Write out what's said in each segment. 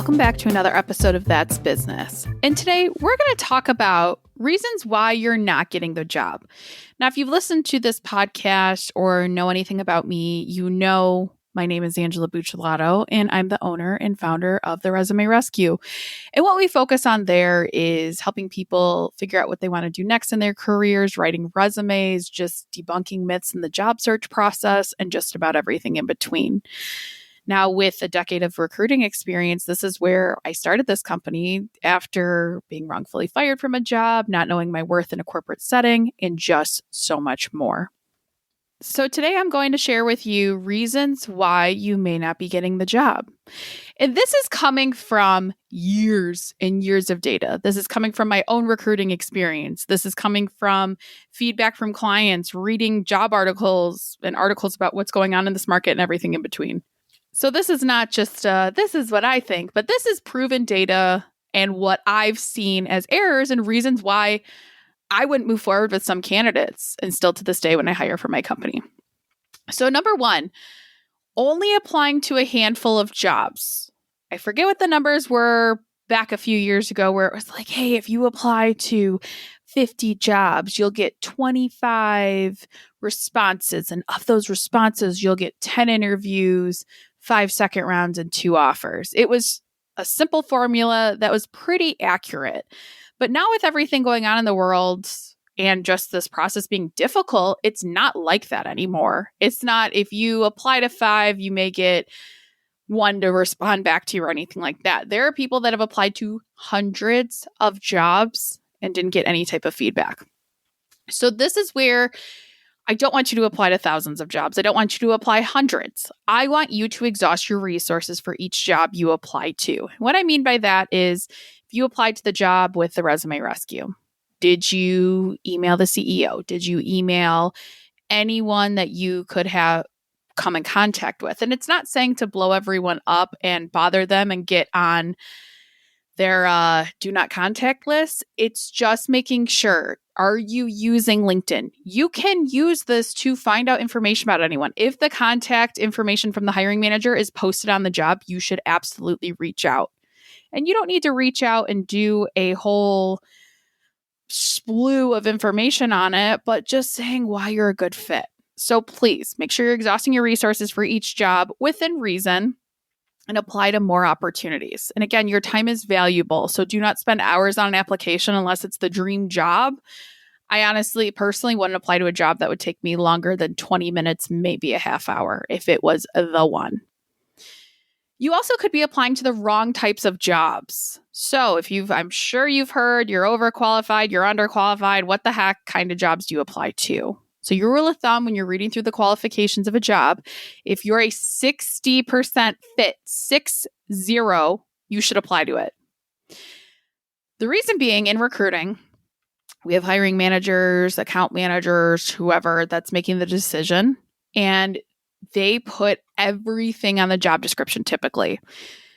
welcome back to another episode of That's Business. And today we're going to talk about reasons why you're not getting the job. Now, if you've listened to this podcast or know anything about me, you know my name is Angela Buccellato, and I'm the owner and founder of the Resume Rescue. And what we focus on there is helping people figure out what they want to do next in their careers, writing resumes, just debunking myths in the job search process, and just about everything in between. Now, with a decade of recruiting experience, this is where I started this company after being wrongfully fired from a job, not knowing my worth in a corporate setting, and just so much more. So today I'm going to share with you reasons why you may not be getting the job. And this is coming from years and years of data. This is coming from my own recruiting experience. This is coming from feedback from clients, reading job articles and articles about what's going on in this market and everything in between. So this is not just, this is what I think, but this is proven data and what I've seen as errors and reasons why I wouldn't move forward with some candidates, and still to this day when I hire for my company. So number one, only applying to a handful of jobs. I forget what the numbers were back a few years ago where it was like, hey, if you apply to 50 jobs, you'll get 25 responses. And of those responses, you'll get 10 interviews, 5 second rounds, and 2 offers. It was a simple formula that was pretty accurate. But now with everything going on in the world and just this process being difficult, it's not like that anymore. It's not if you apply to 5, you may get 1 to respond back to you or anything like that. There are people that have applied to hundreds of jobs and didn't get any type of feedback. So this is where I don't want you to apply to thousands of jobs. I don't want you to apply hundreds. I want you to exhaust your resources for each job you apply to. What I mean by that is if you applied to the job with the Resume Rescue, did you email the CEO? Did you email anyone that you could have come in contact with? And it's not saying to blow everyone up and bother them and get on their do not contact list. It's just making sure, are you using LinkedIn? You can use this to find out information about anyone. If the contact information from the hiring manager is posted on the job, you should absolutely reach out. And you don't need to reach out and do a whole slew of information on it, but just saying why you're a good fit. So please make sure you're exhausting your resources for each job within reason and apply to more opportunities. And again, your time is valuable. So do not spend hours on an application unless it's the dream job. I honestly, personally wouldn't apply to a job that would take me longer than 20 minutes, maybe a half hour if it was the one. You also could be applying to the wrong types of jobs. So I'm sure you've heard you're overqualified, you're underqualified. What the heck kind of jobs do you apply to? So your rule of thumb when you're reading through the qualifications of a job, if you're a 60% fit, 60, you should apply to it. The reason being in recruiting, we have hiring managers, account managers, whoever that's making the decision, and they put everything on the job description typically.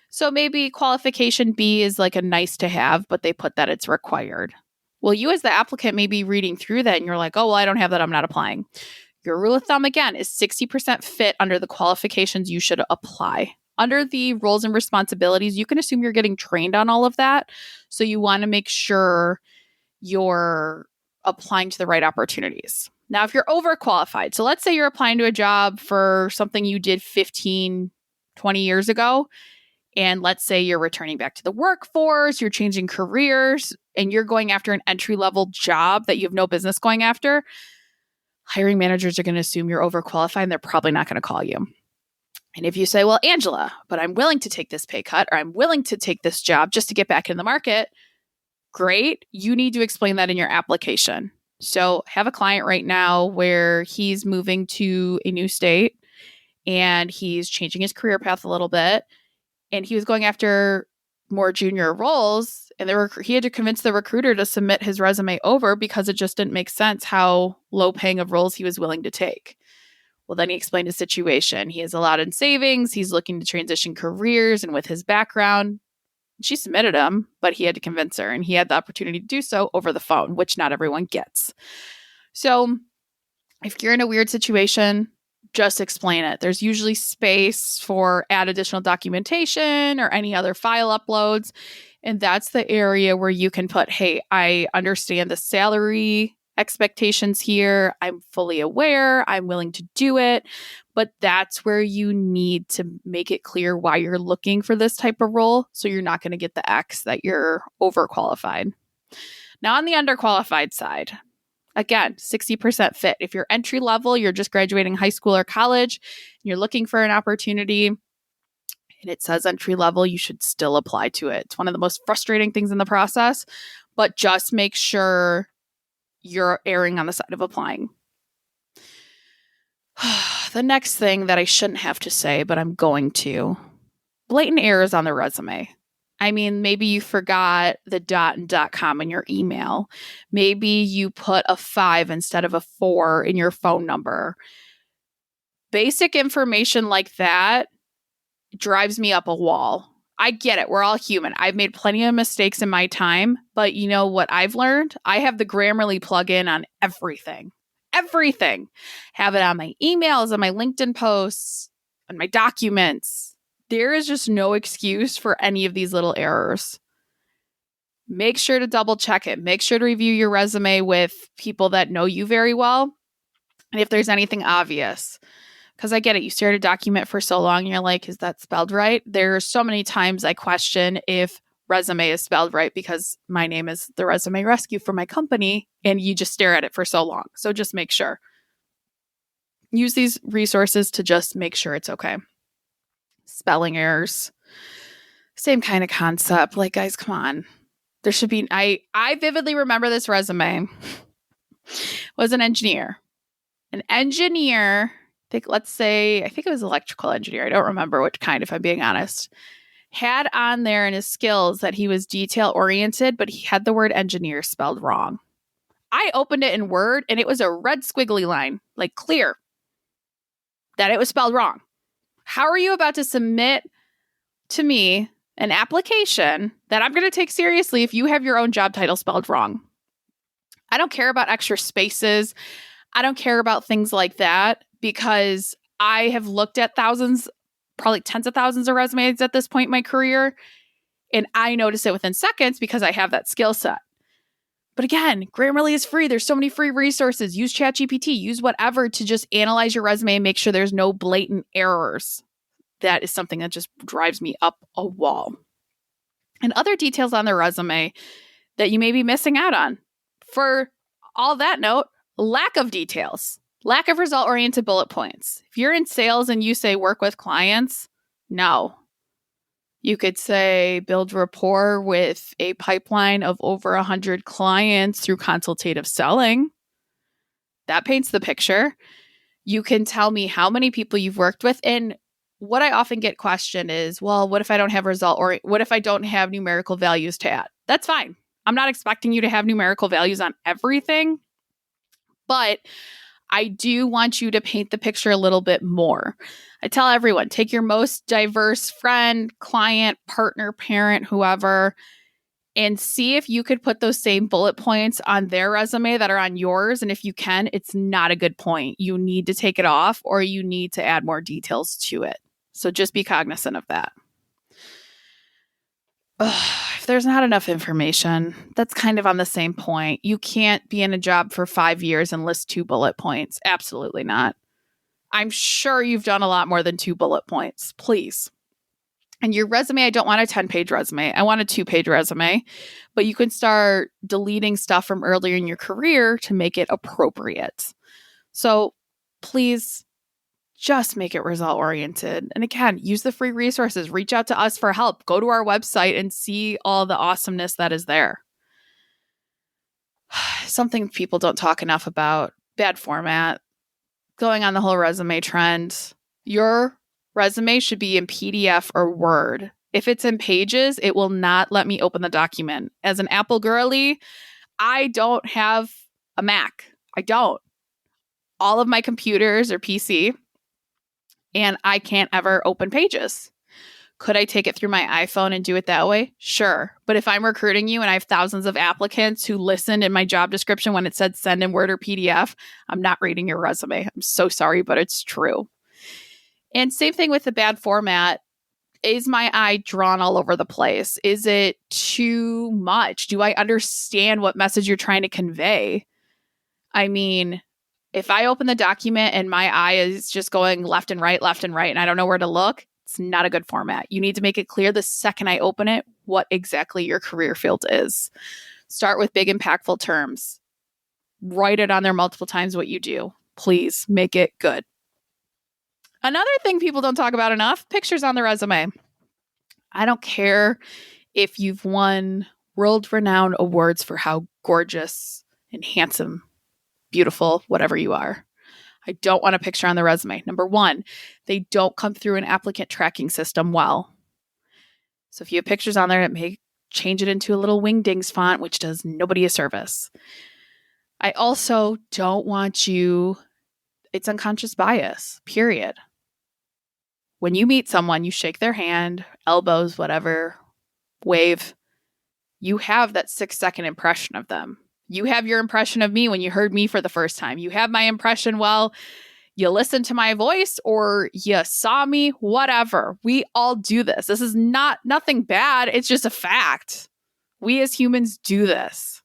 So maybe qualification B is like a nice to have, but they put that it's required. Well, you as the applicant may be reading through that and you're like, oh, well, I don't have that. I'm not applying. Your rule of thumb, again, is 60% fit under the qualifications you should apply. Under the roles and responsibilities, you can assume you're getting trained on all of that. So you want to make sure you're applying to the right opportunities. Now, if you're overqualified, so let's say you're applying to a job for something you did 15, 20 years ago, and let's say you're returning back to the workforce, you're changing careers, and you're going after an entry-level job that you have no business going after, hiring managers are going to assume you're overqualified and they're probably not going to call you. And if you say, well, Angela, but I'm willing to take this pay cut or I'm willing to take this job just to get back in the market, great. You need to explain that in your application. So I have a client right now where he's moving to a new state and he's changing his career path a little bit. And he was going after more junior roles. And he had to convince the recruiter to submit his resume over because it just didn't make sense how low paying of roles he was willing to take. Well, then he explained his situation. He has a lot in savings. He's looking to transition careers. And with his background, she submitted him, but he had to convince her. And he had the opportunity to do so over the phone, which not everyone gets. So if you're in a weird situation, just explain it. There's usually space for add additional documentation or any other file uploads. And that's the area where you can put, hey, I understand the salary expectations here. I'm fully aware. I'm willing to do it. But that's where you need to make it clear why you're looking for this type of role. So you're not going to get the X that you're overqualified. Now, on the underqualified side, again, 60% fit. If you're entry level, you're just graduating high school or college, and you're looking for an opportunity, and it says entry level, you should still apply to it. It's one of the most frustrating things in the process, but just make sure you're erring on the side of applying. The next thing that I shouldn't have to say, but I'm going to, blatant errors on the resume. I mean, maybe you forgot the .and .com in your email. Maybe you put a 5 instead of a 4 in your phone number. Basic information like that drives me up a wall. I get it. We're all human. I've made plenty of mistakes in my time, but you know what I've learned? I have the Grammarly plugin on everything. Everything. Have it on my emails, on my LinkedIn posts, on my documents. There is just no excuse for any of these little errors. Make sure to double check it. Make sure to review your resume with people that know you very well. And if there's anything obvious, because I get it. You stare at a document for so long and you're like, is that spelled right? There are so many times I question if resume is spelled right because my name is the Resume Rescue for my company and you just stare at it for so long. So just make sure. Use these resources to just make sure it's okay. Spelling errors. Same kind of concept. Like, guys, come on. There should be, I vividly remember this resume. Was an engineer. An engineer, I think it was electrical engineer. I don't remember which kind, if I'm being honest. Had on there in his skills that he was detail oriented, but he had the word engineer spelled wrong. I opened it in Word and it was a red squiggly line, like clear, that it was spelled wrong. How are you about to submit to me an application that I'm going to take seriously if you have your own job title spelled wrong? I don't care about extra spaces. I don't care about things like that because I have looked at thousands, probably tens of thousands of resumes at this point in my career, and I notice it within seconds because I have that skill set. But again, Grammarly is free. There's so many free resources. Use ChatGPT, use whatever to just analyze your resume and make sure there's no blatant errors. That is something that just drives me up a wall. And other details on the resume that you may be missing out on. For all that note, lack of details, lack of result-oriented bullet points. If you're in sales and you say work with clients, no. You could say build rapport with a pipeline of over 100 clients through consultative selling. That paints the picture. You can tell me how many people you've worked with. And what I often get questioned is, well, what if I don't have result or what if I don't have numerical values to add? That's fine. I'm not expecting you to have numerical values on everything, but I do want you to paint the picture a little bit more. I tell everyone, take your most diverse friend, client, partner, parent, whoever, and see if you could put those same bullet points on their resume that are on yours. And if you can, it's not a good point. You need to take it off or you need to add more details to it. So just be cognizant of that. If there's not enough information, that's kind of on the same point. You can't be in a job for 5 years and list 2 bullet points. Absolutely not. I'm sure you've done a lot more than 2 bullet points. Please. And your resume, I don't want a 10-page resume. I want a 2-page resume. But you can start deleting stuff from earlier in your career to make it appropriate. So please just make it result-oriented. And again, use the free resources. Reach out to us for help. Go to our website and see all the awesomeness that is there. Something people don't talk enough about, bad format. Going on the whole resume trend. Your resume should be in PDF or Word. If it's in Pages, it will not let me open the document. As an Apple girly, I don't have a Mac. I don't. All of my computers are PC. And I can't ever open Pages. Could I take it through my iPhone and do it that way? Sure. But if I'm recruiting you and I have thousands of applicants who listened in my job description when it said send in Word or PDF, I'm not reading your resume. I'm so sorry, but it's true. And same thing with the bad format. Is my eye drawn all over the place? Is it too much? Do I understand what message you're trying to convey? I mean, if I open the document and my eye is just going left and right, and I don't know where to look, it's not a good format. You need to make it clear the second I open it what exactly your career field is. Start with big, impactful terms. Write it on there multiple times what you do. Please make it good. Another thing people don't talk about enough, pictures on the resume. I don't care if you've won world-renowned awards for how gorgeous and handsome, beautiful, whatever you are. I don't want a picture on the resume. Number one, they don't come through an applicant tracking system well. So if you have pictures on there, it may change it into a little wingdings font, which does nobody a service. I also don't want you, it's unconscious bias, period. When you meet someone, you shake their hand, elbows, whatever, wave. You have that 6-second impression of them. You have your impression of me when you heard me for the first time. You have my impression, well, you listened to my voice or you saw me, whatever. We all do this. This is nothing bad. It's just a fact. We as humans do this.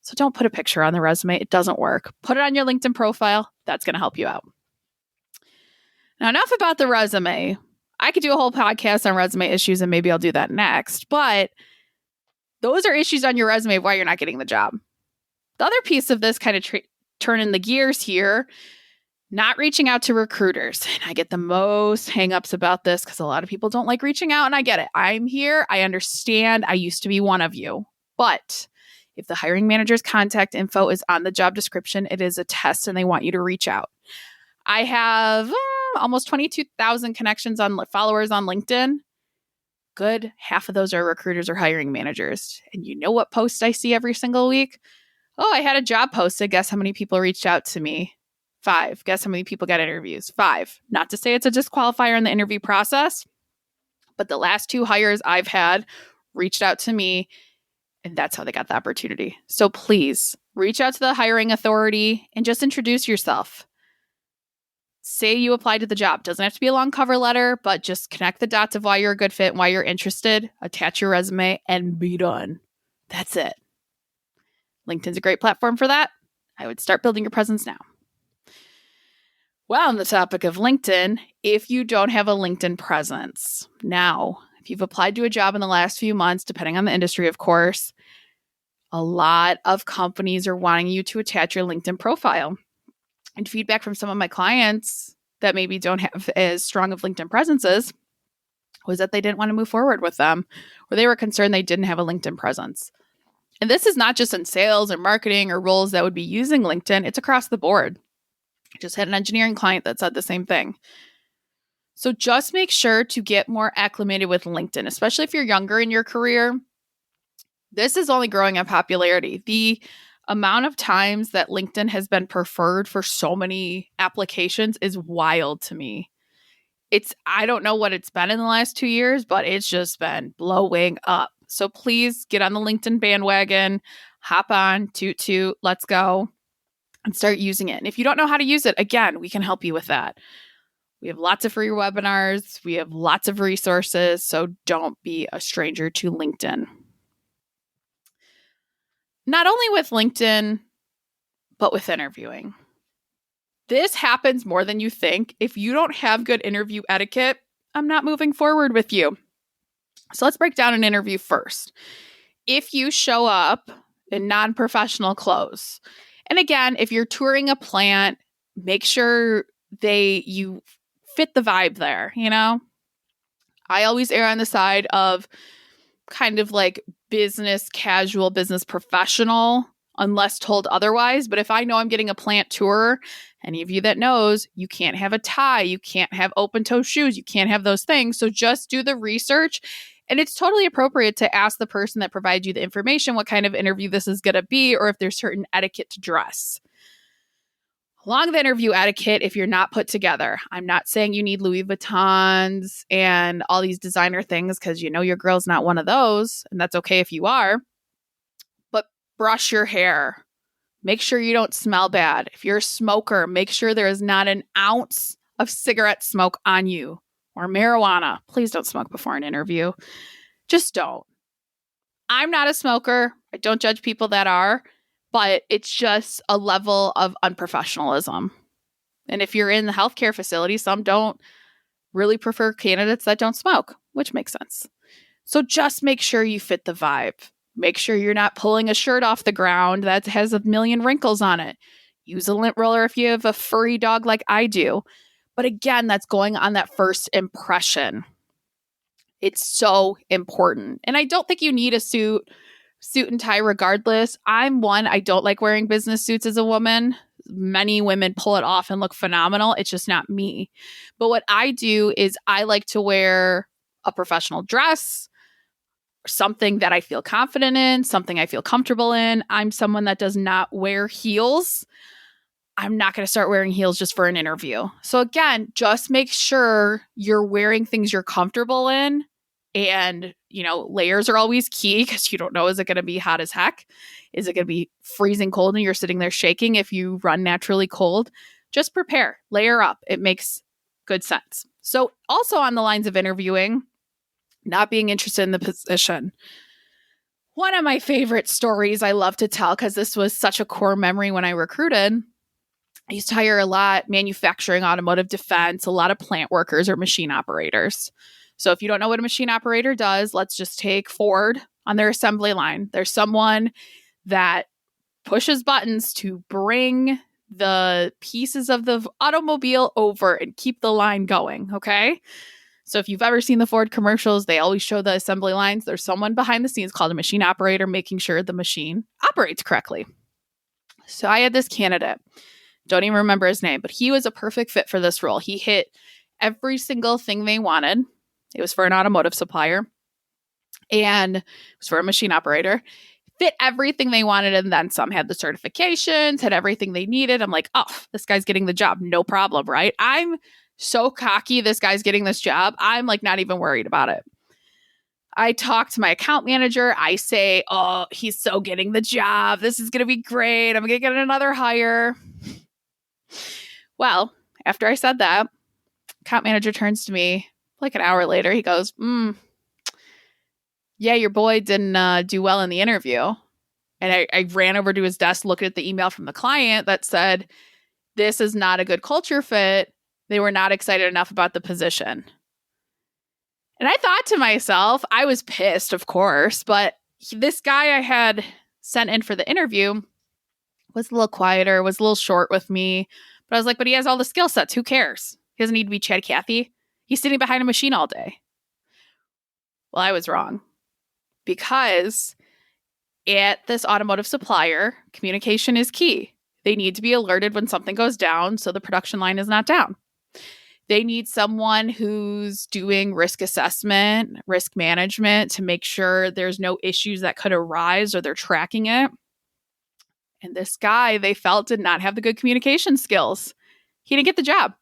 So don't put a picture on the resume. It doesn't work. Put it on your LinkedIn profile. That's going to help you out. Now, enough about the resume. I could do a whole podcast on resume issues, and maybe I'll do that next. But those are issues on your resume of why you're not getting the job. The other piece of this kind of turning the gears here, not reaching out to recruiters. And I get the most hangups about this because a lot of people don't like reaching out, and I get it. I'm here. I understand. I used to be one of you. But if the hiring manager's contact info is on the job description, it is a test, and they want you to reach out. I have almost 22,000 connections on followers on LinkedIn. Good half of those are recruiters or hiring managers. And you know what post I see every single week? Oh, I had a job posted. Guess how many people reached out to me? 5. Guess how many people got interviews? 5. Not to say it's a disqualifier in the interview process, but the last 2 hires I've had reached out to me, and that's how they got the opportunity. So please reach out to the hiring authority and just introduce yourself. Say you applied to the job. Doesn't have to be a long cover letter, but just connect the dots of why you're a good fit and why you're interested. Attach your resume and be done. That's it. LinkedIn's a great platform for that. I would start building your presence now. Well, on the topic of LinkedIn, if you don't have a LinkedIn presence, now, if you've applied to a job in the last few months, depending on the industry, of course, a lot of companies are wanting you to attach your LinkedIn profile. And feedback from some of my clients that maybe don't have as strong of LinkedIn presences was that they didn't want to move forward with them, or they were concerned they didn't have a LinkedIn presence. And this is not just in sales or marketing or roles that would be using LinkedIn. It's across the board. I just had an engineering client that said the same thing. So just make sure to get more acclimated with LinkedIn, especially if you're younger in your career. This is only growing in popularity. The amount of times that LinkedIn has been preferred for so many applications is wild to me. I don't know what it's been in the last 2 years, but it's just been blowing up. So please get on the LinkedIn bandwagon, hop on, toot, let's go, and start using it. And if you don't know how to use it, again, we can help you with that. We have lots of free webinars. We have lots of resources. So don't be a stranger to LinkedIn. Not only with LinkedIn, but with interviewing. This happens more than you think. If you don't have good interview etiquette, I'm not moving forward with you. So let's break down an interview first. If you show up in non-professional clothes, and again, if you're touring a plant, make sure you fit the vibe there, you know? I always err on the side of kind of like business casual, business professional, unless told otherwise. But if I know I'm getting a plant tour, any of you that knows, you can't have a tie, you can't have open-toe shoes, you can't have those things. So just do the research. And it's totally appropriate to ask the person that provides you the information what kind of interview this is going to be, or if there's certain etiquette to dress. Along the interview etiquette, if you're not put together, I'm not saying you need Louis Vuittons and all these designer things because your girl's not one of those, and that's okay if you are. But brush your hair. Make sure you don't smell bad. If you're a smoker, make sure there is not an ounce of cigarette smoke on you or marijuana. Please don't smoke before an interview. Just don't. I'm not a smoker. I don't judge people that are, but it's just a level of unprofessionalism. And if you're in the healthcare facility, some don't really prefer candidates that don't smoke, which makes sense. So just make sure you fit the vibe. Make sure you're not pulling a shirt off the ground that has a million wrinkles on it. Use a lint roller if you have a furry dog like I do. But again, that's going on that first impression. It's so important. And I don't think you need a suit and tie regardless. I don't like wearing business suits as a woman. Many women pull it off and look phenomenal. It's just not me. But what I do is I like to wear a professional dress, something that I feel confident in, something I feel comfortable in. I'm someone that does not wear heels. I'm not going to start wearing heels just for an interview. So again, just make sure you're wearing things you're comfortable in. And, layers are always key because you don't know, is it going to be hot as heck? Is it going to be freezing cold and you're sitting there shaking if you run naturally cold? Just prepare, layer up. It makes good sense. So also on the lines of interviewing, not being interested in the position. One of my favorite stories I love to tell, because this was such a core memory when I recruited, I used to hire a lot manufacturing, automotive, defense, a lot of plant workers or machine operators. So if you don't know what a machine operator does, let's just take Ford on their assembly line. There's someone that pushes buttons to bring the pieces of the automobile over and keep the line going, okay? So if you've ever seen the Ford commercials, they always show the assembly lines. There's someone behind the scenes called a machine operator making sure the machine operates correctly. So I had this candidate, don't even remember his name, but he was a perfect fit for this role. He hit every single thing they wanted. It was for an automotive supplier, and it was for a machine operator. Fit everything they wanted and then some. Had the certifications, had everything they needed. I'm like, oh, this guy's getting the job. No problem, right? I'm so cocky this guy's getting this job. I'm like not even worried about it. I talk to my account manager. I say, oh, he's so getting the job. This is going to be great. I'm going to get another hire. Well, after I said that, account manager turns to me like an hour later. He goes, yeah, your boy didn't do well in the interview. And I ran over to his desk, looked at the email from the client that said, this is not a good culture fit. They were not excited enough about the position. And I thought to myself, I was pissed, of course, but this guy I had sent in for the interview was a little quieter, was a little short with me. But I was like, but he has all the skill sets. Who cares? He doesn't need to be Chad Cathy. He's sitting behind a machine all day. Well, I was wrong. Because at this automotive supplier, communication is key. They need to be alerted when something goes down so the production line is not down. They need someone who's doing risk assessment, risk management to make sure there's no issues that could arise or they're tracking it. And this guy, they felt, did not have the good communication skills. He didn't get the job.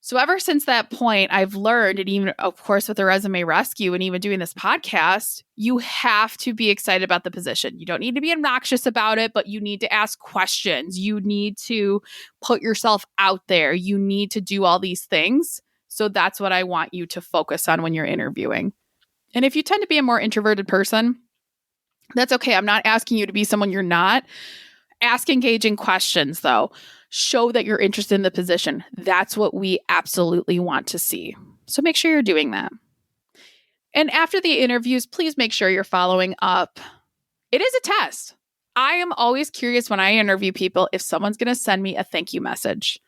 So ever since that point, I've learned, and even, of course, with the resume rescue and even doing this podcast, you have to be excited about the position. You don't need to be obnoxious about it, but you need to ask questions. You need to put yourself out there. You need to do all these things. So that's what I want you to focus on when you're interviewing. And if you tend to be a more introverted person, that's okay. I'm not asking you to be someone you're not. Ask engaging questions, though. Show that you're interested in the position. That's what we absolutely want to see. So make sure you're doing that. And after the interviews, please make sure you're following up. It is a test. I am always curious when I interview people if someone's going to send me a thank you message.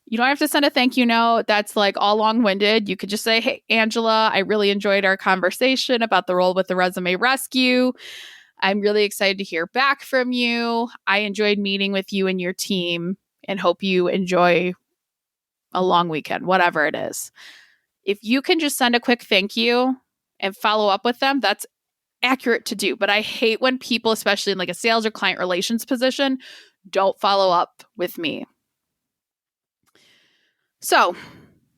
You don't have to send a thank you note. That's like all long-winded. You could just say, hey, Angela, I really enjoyed our conversation about the role with the resume rescue. I'm really excited to hear back from you. I enjoyed meeting with you and your team and hope you enjoy a long weekend, whatever it is. If you can just send a quick thank you and follow up with them, that's accurate to do. But I hate when people, especially in like a sales or client relations position, don't follow up with me. So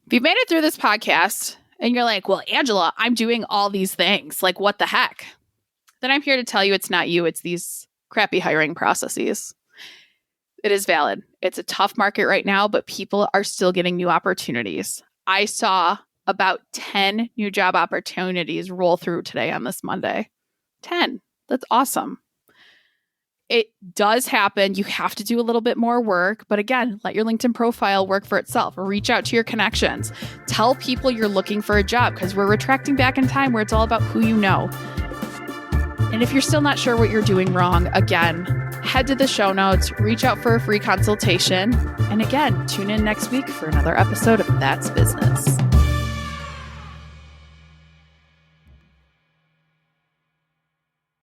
if you've made it through this podcast and you're like, well, Angela, I'm doing all these things. Like, what the heck? Then I'm here to tell you it's not you. It's these crappy hiring processes. It is valid. It's a tough market right now, but people are still getting new opportunities. I saw about 10 new job opportunities roll through today on this Monday. 10. That's awesome. It does happen. You have to do a little bit more work. But again, let your LinkedIn profile work for itself. Reach out to your connections. Tell people you're looking for a job, because we're retracting back in time where it's all about who you know. And if you're still not sure what you're doing wrong, again, head to the show notes, reach out for a free consultation. And again, tune in next week for another episode of That's Business.